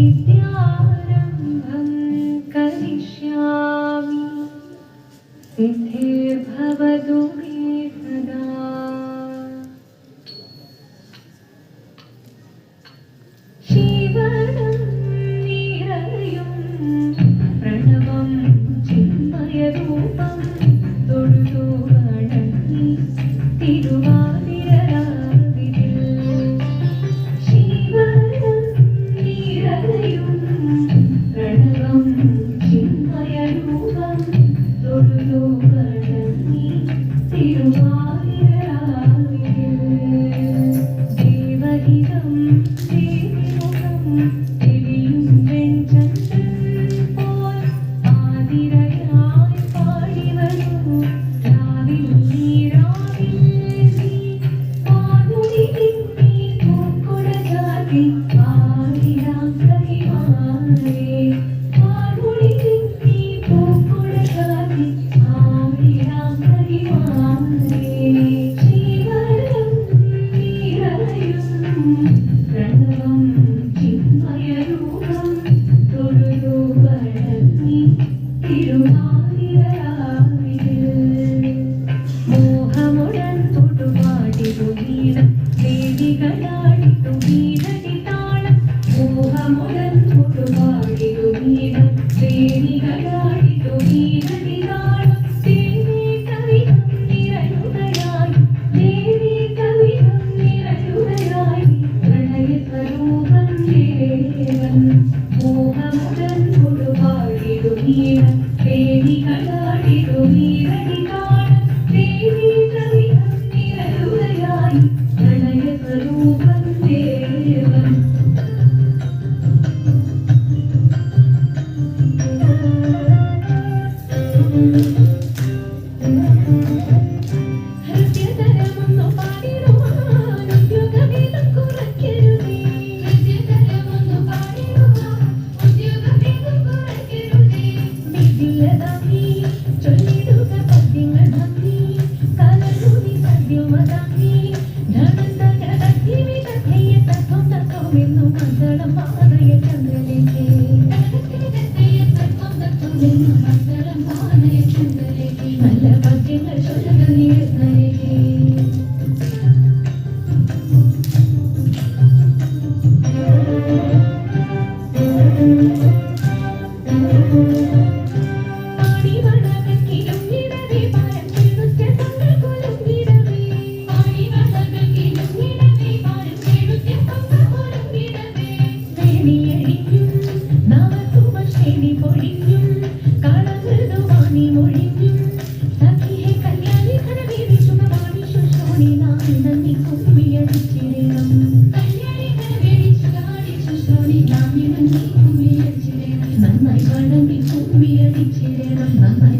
विद्यारम्भं करिष्यामि सिद्धिर्भवतु मे सदा। शिवनं निरयुं प्रणवं चिन्मयरूपं തൊഴുതു വണങ്ങി തിരുവാതിരരാവിതിൽ ശിവനം നിറയും പ്രണവം ചിന്മയരൂപം തൊഴുതു വണങ്ങി തിരുവാതിരരാവിതിൽ ദേവഹിതം ദേവിമുഖം തെളിയും വെഞ്ചന്ദ്രൻ പോൽ ആതിരയായി പാടി വരൂ രാവിൽ നീ രാവിൽ നീ പാടുടി നീ പൂക്കുട ജാതി ആടിരാം സഖിമാരേ പാടുടി നീ പൂക്കുട ജാതി ആടിരാം സഖിമാരേ ശിവനം നിറയും പ്രണവം ചിന്മയരൂപം തൊഴുതു വണങ്ങി തിരുവാതിരരാവിതിൽ മോഹമുടൻ തൊടുപാടിതു വീണം ദേവികളാടിതു വീണടി താളം മോഹമുടൻ തൊടുപാടിതു വീണം ദേവികളാടിതു വീണടി താളം ദേവി കവിതം നിറയുകയായി ദേവി കവിതം നിറയുകയായി പ്രണയ സ്വരൂപം ദേവൻ മോഹമുടൻ തൊടുപാടിതു വീണം ദേവികളാടിതു വീണടി താളം ദേവി കവിതം നിറയുകയായി പ്രണയ സ്വരൂപം ദേവൻ ഹൃദയതരമൊന്നു പാടിടുവാൻ ഉദ്യോഗഭേദം കുറയ്ക്കരുതേ ഹൃദയതരമൊന്നു പാടിടുവാൻ ഉദ്യോഗഭേദം കുറയ്ക്കരുതേ വിദ്യതമ്മി ചൊല്ലിടുക പദ്യങ്ങൾ ഭംഗി കലരുതി സദ്യമതമ്മി ധനന്തക ഭക്തി വിധേയ തത്വം തത്വമെന്നു മന്ദളം പാതയ ചന്ദ്രലേഖേ തത്വം തത്വമെന്നു മന്ദളം പാതയ ചന്ദ്രലേഖേ നല്ല പദ്യങ്ങൾ ചൊല്ലുക നീർന്നലേഖേ പാടിവളകിലും ഇടവേ പാരം ചെടുത്ത തങ്ങൾ കൊലും ഇടവേ പാടിവളകിലും ഇടവേ പാരം ചെടുത്ത തങ്ങൾ കൊലും ഇടവേ വേണിയടിക്കും നവസുമശ്രേണി പൊഴിക്കും കളമൃദുവാണി മൊഴിക്കും സഖിയെ കല്യാണി ഘനവേദി ശുഭവാണി ശുശ്രോണി നാം നന്ദി കുമ്മിയടിച്ചിടണം കല്യാണി ഘനവേദി ശുഭവാണി ശുശ്രോണി നാം നന്ദി കുമ്മിയടിച്ചിടണം നന്നായി വണങ്ങി കുമ്മിയടിച്ചിടണം നന്നായി